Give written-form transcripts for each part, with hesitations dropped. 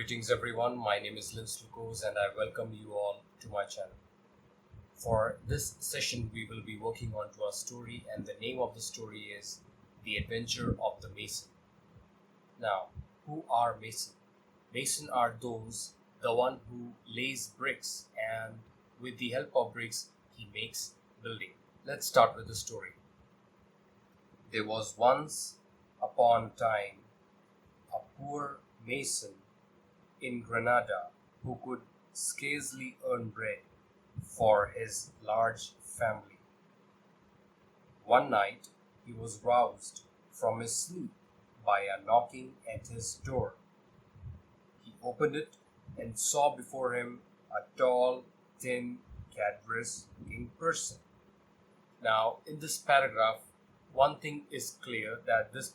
Greetings everyone, my name is Linz Lucas and I welcome you all to my channel. For this session we will be working on to a story and the name of the story is The Adventure of the Mason. Now, who are Mason? Mason are the one who lays bricks and with the help of bricks he makes building. Let's start with the story. There was once upon a time a poor mason in Granada who could scarcely earn bread for his large family. One night he was roused from his sleep by a knocking at his door. He opened it and saw before him a tall, thin, cadaverous-looking person. Now, in this paragraph, one thing is clear that this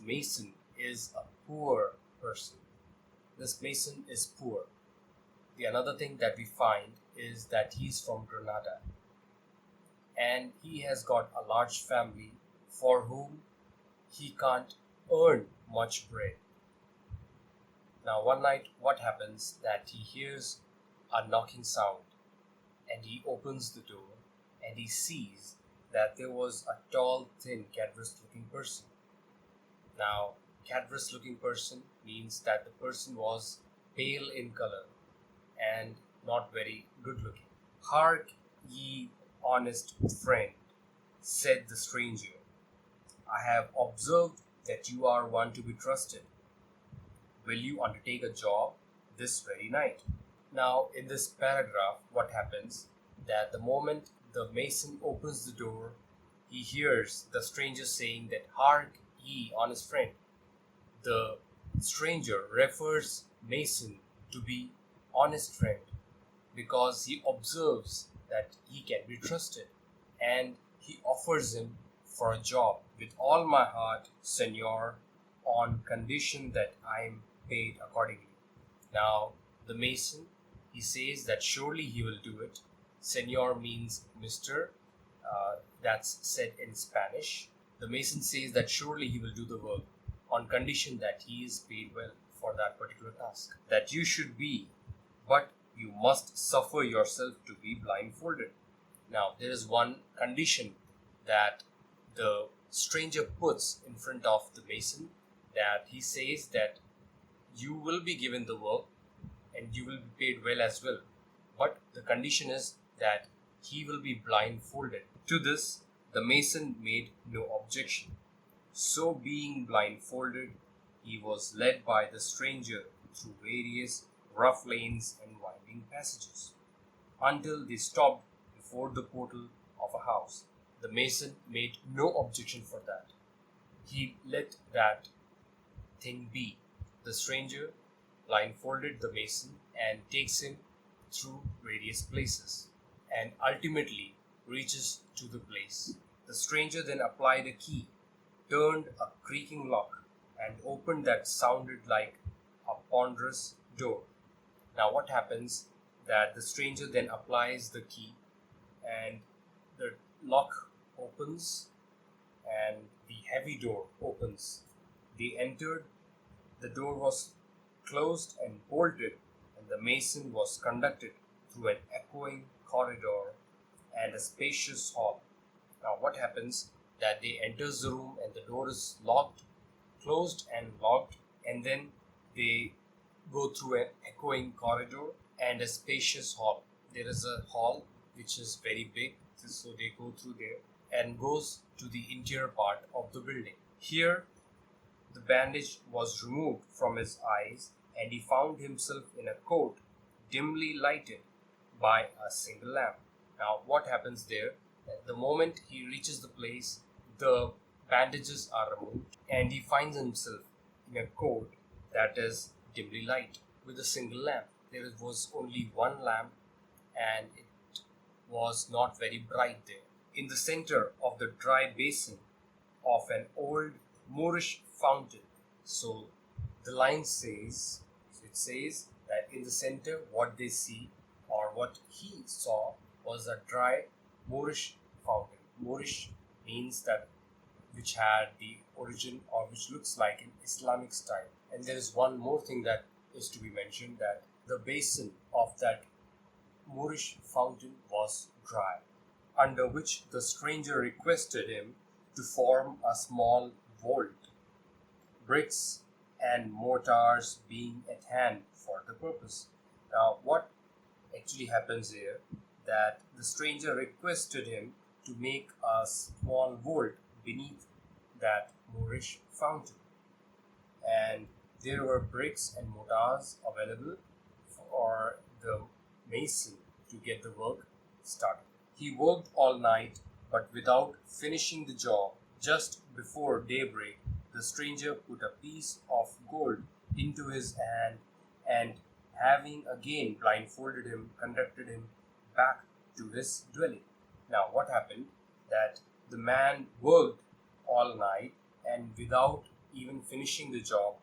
mason, is a poor person. This mason is poor. The another thing that we find is that he's from Granada and he has got a large family for whom he can't earn much bread. Now one night what happens that he hears a knocking sound and he opens the door and he sees that there was a tall, thin, cadaverous looking person. Now cadaverous looking person means that the person was pale in color and not very good looking. "Hark ye, honest friend," said the stranger, "I have observed that you are one to be trusted. Will you undertake a job this very night?" Now in this paragraph what happens that the moment the mason opens the door, he hears the stranger saying that "Hark ye, honest friend." The stranger refers Mason to be honest friend because he observes that he can be trusted and he offers him for a job. "With all my heart, Senor, on condition that I am paid accordingly." Now the mason, he says that surely he will do it. Senor means Mr. That's said in Spanish. The mason says that surely he will do the work on condition that he is paid well for that particular task. "That you should be, but you must suffer yourself to be blindfolded." Now there is one condition that the stranger puts in front of the mason, that he says that you will be given the work and you will be paid well as well, but the condition is that he will be blindfolded. To this the mason made no objection. So being blindfolded, he was led by the stranger through various rough lanes and winding passages until they stopped before the portal of a house. The mason made no objection for that. He let that thing be. The stranger blindfolded the mason and takes him through various places and ultimately reaches to the place. The stranger then applied a key, turned a creaking lock and opened that sounded like a ponderous door. Now what happens that the stranger then applies the key and the lock opens and the heavy door opens. They entered, the door was closed and bolted and the mason was conducted through an echoing corridor and a spacious hall. Now what happens that they enters the room and the door is locked, closed and locked, and then they go through an echoing corridor and a spacious hall. There is a hall which is very big, so they go through there and goes to the interior part of the building. Here the bandage was removed from his eyes and he found himself in a court dimly lighted by a single lamp. Now what happens there? The moment he reaches the place, the bandages are removed and he finds himself in a court that is dimly light with a single lamp. There was only one lamp and it was not very bright there. In the center of the dry basin of an old Moorish fountain. So the line says, it says that in the center what they see or what he saw was a dry Moorish fountain. Moorish means that which had the origin or which looks like an Islamic style. And there is one more thing that is to be mentioned that the basin of that Moorish fountain was dry, under which the stranger requested him to form a small vault, bricks and mortars being at hand for the purpose. Now, what actually happens here that the stranger requested him to make a small vault beneath that Moorish fountain, and there were bricks and mortars available for the mason to get the work started. He worked all night, but without finishing the job. Just before daybreak, the stranger put a piece of gold into his hand and, having again blindfolded him, conducted him back to his dwelling. Now, what happened? That the man worked all night and without even finishing the job,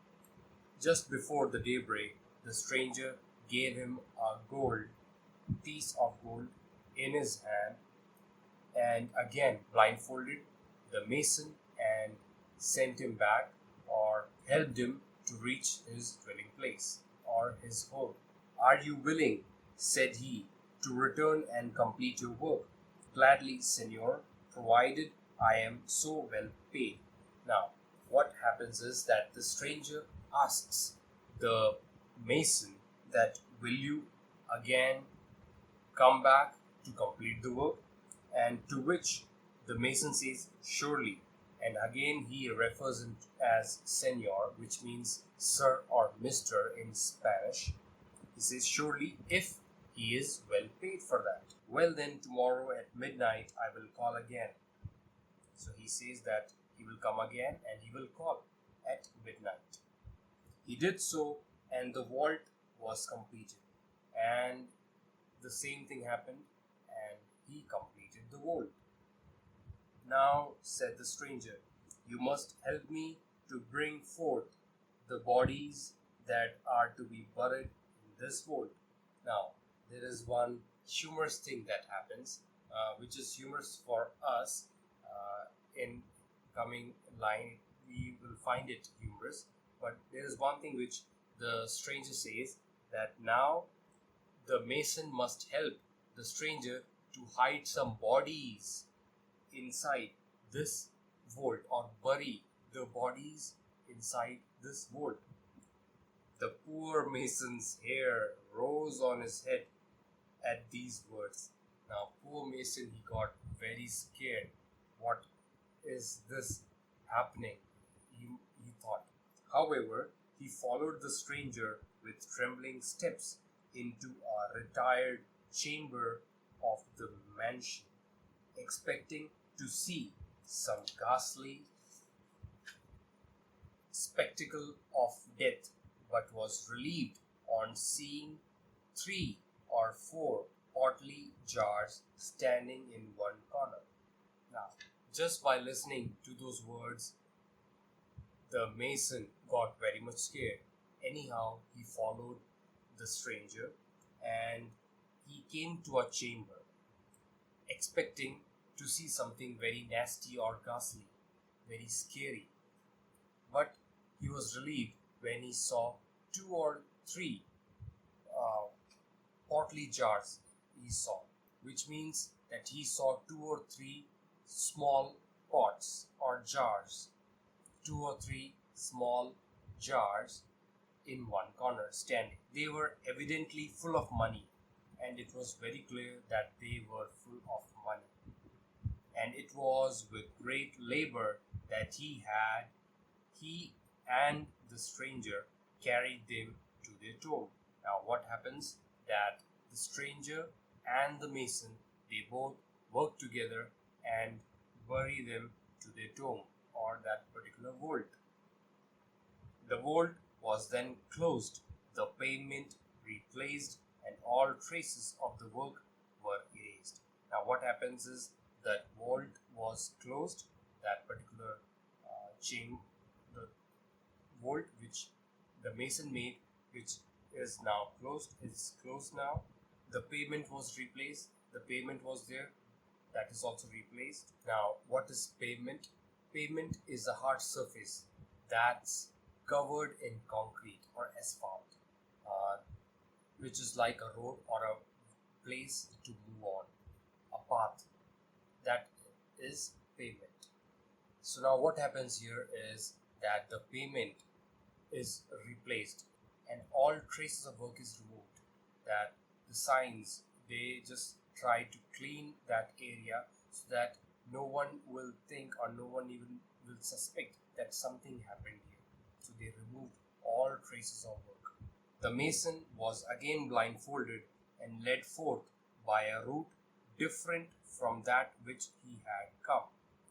just before the daybreak, the stranger gave him a piece of gold in his hand, and again blindfolded the mason and sent him back, or helped him to reach his dwelling place or his home. "Are you willing," said he, "to return and complete your work?" "Gladly, Senor, provided I am so well paid." Now, what happens is that the stranger asks the mason that, "Will you again come back to complete the work?" And to which the mason says, "Surely." And again he refers him as Senor, which means sir or mister in Spanish. He says, "Surely, if he is well paid for that." "Well, then, tomorrow at midnight I will call again." So he says that he will come again and he will call at midnight. He did so, and the vault was completed. And the same thing happened, and he completed the vault. "Now," said the stranger, "you must help me to bring forth the bodies that are to be buried in this vault." Now, there is one humorous thing that happens, which is humorous for us. In coming line, we will find it humorous. But there is one thing which the stranger says, that now the mason must help the stranger to hide some bodies inside this vault, or bury the bodies inside this vault. The poor mason's hair rose on his head at these words. Now, poor mason, he got very scared. What is this happening? He thought. However, he followed the stranger with trembling steps into a retired chamber of the mansion, expecting to see some ghastly spectacle of death, but was relieved on seeing 3 or 4 portly jars standing in one corner. Now, just by listening to those words, the mason got very much scared. Anyhow, he followed the stranger and he came to a chamber, expecting to see something very nasty or ghastly, very scary. But he was relieved when he saw 2 or 3 uh, portly jars he saw, which means that he saw 2 or 3 small pots or jars, 2 or 3 small jars in one corner standing. They were evidently full of money, and it was very clear that they were full of money. And it was with great labor that he and the stranger carried them to their tomb. Now, what happens? That the stranger and the mason, they both work together and bury them to their tomb, or that particular vault. The vault was then closed, the pavement replaced, and all traces of the work were erased. Now, what happens is that vault was closed, that particular chain, the vault which the mason made, which is now closed, is closed now. The pavement was replaced, the pavement was there, that is also replaced. Now, what is pavement? Pavement is a hard surface that's covered in concrete or asphalt. uh, which is like a road or a place to move on, a path that is pavement. So now what happens here is that the pavement is replaced and all traces of work is removed. That the signs, they just try to clean that area so that no one will think or no one even will suspect that something happened here. So they removed all traces of work. The mason was again blindfolded and led forth by a route different from that which he had come.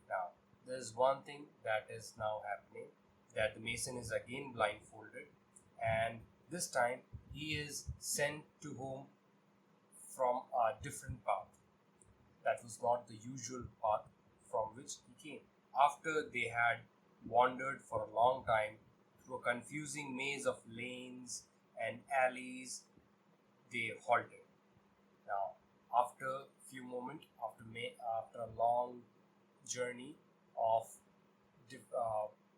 Now, there's one thing that is now happening, that the mason is again blindfolded, and this time he is sent to home from a different path. That was not the usual path from which he came. After they had wandered for a long time through a confusing maze of lanes and alleys, they halted. Now, after a few moments, after a long journey of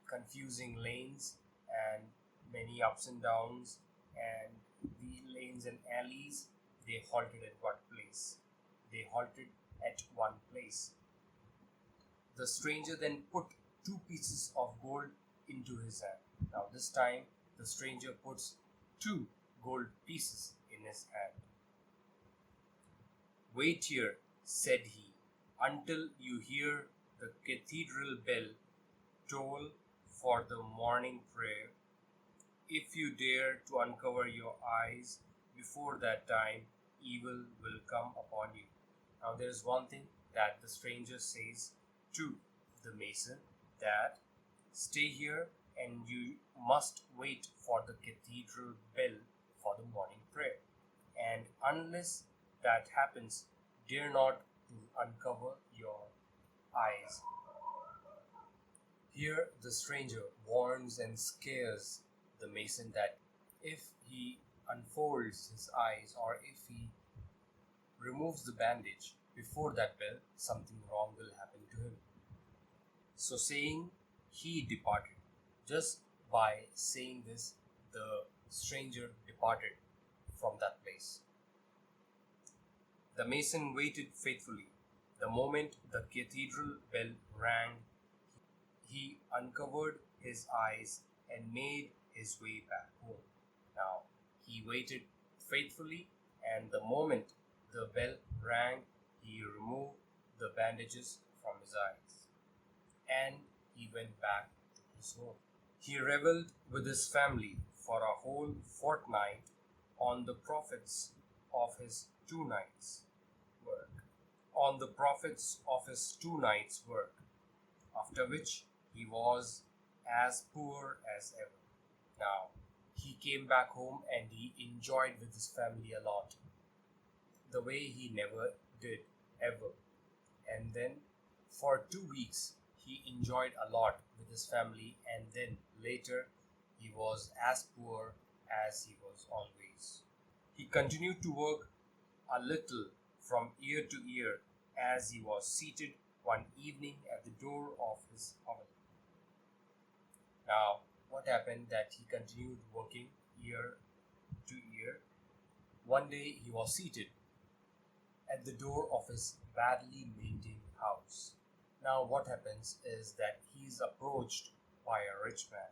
confusing lanes and many ups and downs and the lanes and alleys, they halted at one place. They halted at one place. The stranger then put 2 pieces of gold into his hand. Now, this time, the stranger puts 2 gold pieces in his hand. "Wait here," said he, "until you hear the cathedral bell toll for the morning prayer. If you dare to uncover your eyes before that time, evil will come upon you." Now, there is one thing that the stranger says to the mason, that stay here and you must wait for the cathedral bell for the morning prayer. And unless that happens, dare not to uncover your eyes. Here, the stranger warns and scares the mason that if he unfolds his eyes or if he removes the bandage before that bell, something wrong will happen to him. So saying, he departed. Just by saying this, the stranger departed from that place. The mason waited faithfully. The moment the cathedral bell rang, he uncovered his eyes and made his way back home. Now, he waited faithfully, and the moment the bell rang, he removed the bandages from his eyes and he went back to his home. He reveled with his family for a whole fortnight on the profits of his 2 nights' work. On the profits of his 2 nights' work, after which he was as poor as ever. Now, he came back home and he enjoyed with his family a lot, the way he never did ever. And then for 2 weeks, he enjoyed a lot with his family, and then later he was as poor as he was always. He continued to work a little from year to year as he was seated one evening at the door of his hovel. Now, what happened that he continued working year to year? One day he was seated at the door of his badly maintained house. Now, what happens is that he is approached by a rich man,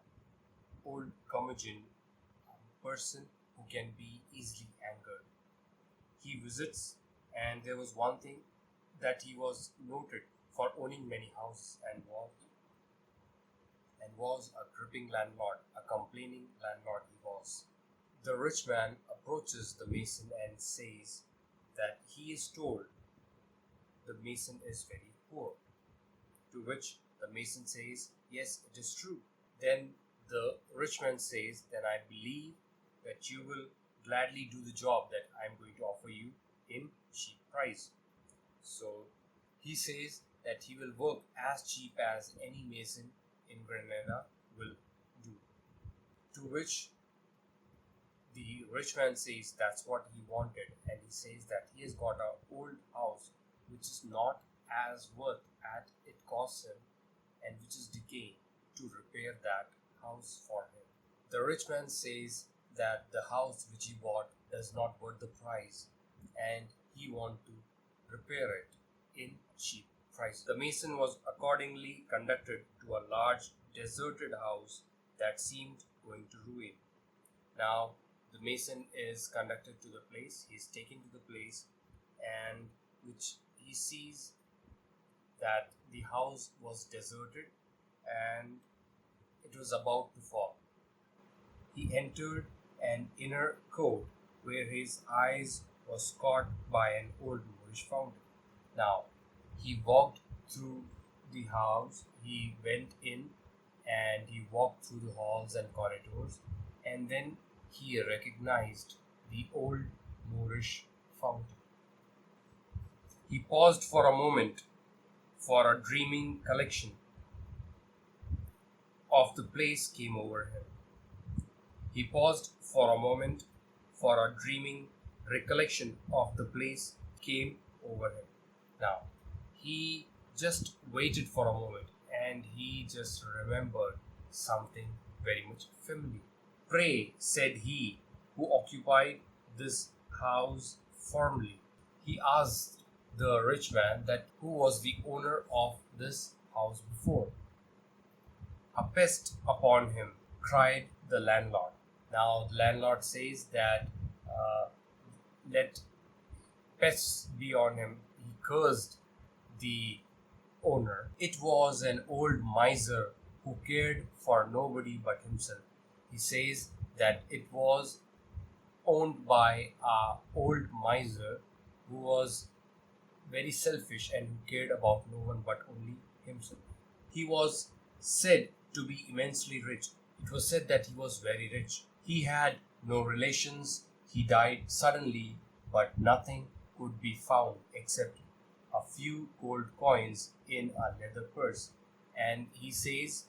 old curmudgeon, person who can be easily angered. He visits, and there was one thing, that he was noted for owning many houses and was a gripping landlord, a complaining landlord he was. The rich man approaches the mason and says that he is told the mason is very poor. To which the mason says, "Yes, it is true." Then the rich man says, "Then I believe that you will gladly do the job that I am going to offer you in cheap price." So he says that he will work as cheap as any mason in Granada will do. To which the rich man says that's what he wanted, and he says that he has got an old house which is not as worth as it costs him and which is decaying, to repair that house for him. The rich man says that the house which he bought does not worth the price and he want to repair it in cheap price. The mason was accordingly conducted to a large deserted house that seemed going to ruin. Now the mason is conducted to the place, he is taken to the place, and which he sees that the house was deserted and it was about to fall. He entered an inner court where his eyes was caught by an old Moorish fountain. Now he walked through the house, he went in and he walked through the halls and corridors, and then he recognized the old Moorish fountain. He paused for a moment for a dreaming collection of the place came over him. He paused for a moment for a dreaming recollection of the place came over him. Now, he just waited for a moment and he just remembered something very much familiar. Pray, said he who occupied this house formerly. He asked the rich man that who was the owner of this house before. A pest upon him, cried the landlord. Now the landlord says that let pests be on him. He cursed the owner. It was an old miser who cared for nobody but himself. He says that it was owned by a old miser who was very selfish and who cared about no one but only himself. He was said to be immensely rich. It was said that he was very rich. He had no relations. He died suddenly, but nothing could be found except a few gold coins in a leather purse. And he says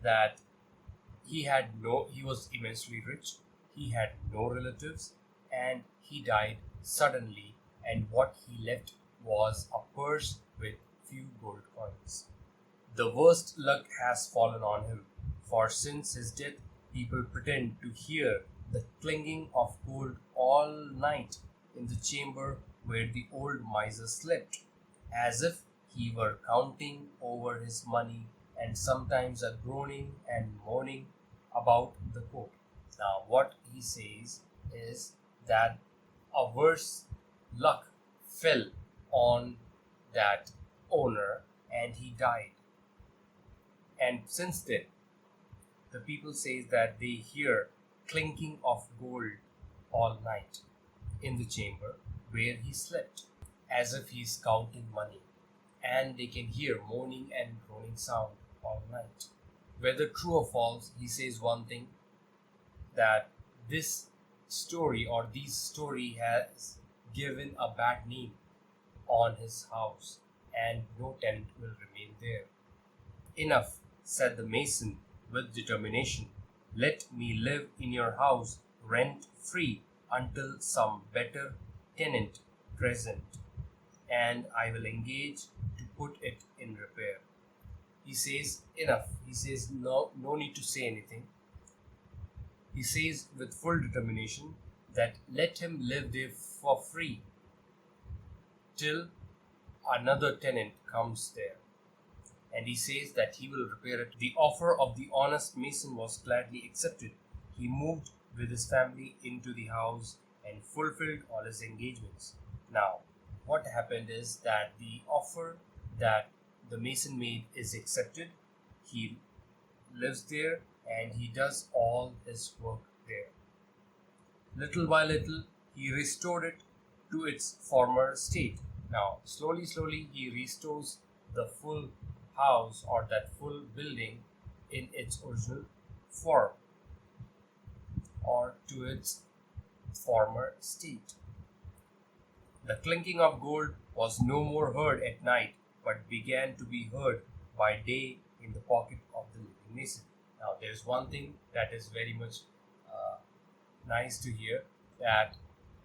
that he was immensely rich, he had no relatives, and he died suddenly, and what he left was a purse with few gold coins. The worst luck has fallen on him, for since his death people pretend to hear the clinking of gold all night in the chamber where the old miser slept, as if he were counting over his money, and sometimes a groaning and moaning about the court. Now, what he says is that a worse luck fell on that owner and he died. And since then, the people say that they hear clinking of gold all night in the chamber where he slept, as if he is counting money, and they can hear moaning and groaning sound all night. Whether true or false, he says one thing, that this story or this story has given a bad name on his house and no tenant will remain there. Enough, said the mason with determination. Let me live in your house rent free until some better tenant present, and I will engage to put it in repair. He says enough. He says no need to say anything. He says with full determination that let him live there for free till another tenant comes there. And he says that he will repair it. The offer of the honest mason was gladly accepted. He moved with his family into the house and fulfilled all his engagements. Now, what happened is that the offer that the mason made is accepted. He lives there and he does all his work there. Little by little, he restored it to its former state. Now, slowly, he restores the full house or that full building in its original form or to its former state. The clinking of gold was no more heard at night, but began to be heard by day in the pocket of the living mason. Now, there is one thing that is very much nice to hear, that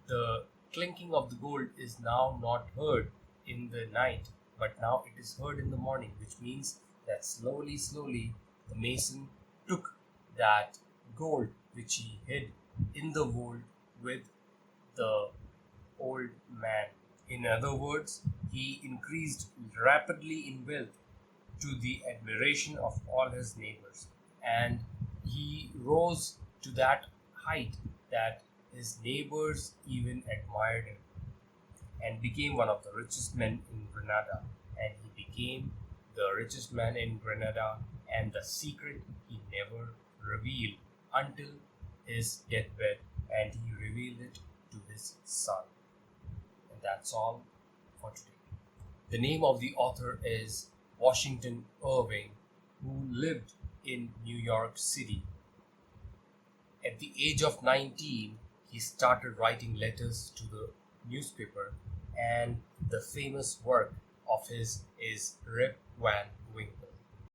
the clinking of the gold is now not heard in the night, but now it is heard in the morning, which means that slowly the mason took that gold which he hid in the world with the old man. In other words, he increased rapidly in wealth to the admiration of all his neighbors, and he rose to that height that his neighbors even admired him and became one of the richest men in Granada. And he became the richest man in Granada, and the secret he never revealed until his deathbed, and he revealed it to his son. And that's all for today. The name of the author is Washington Irving, who lived in New York City. At the age of 19, he started writing letters to the newspaper, and the famous work of his is Rip Van Winkle.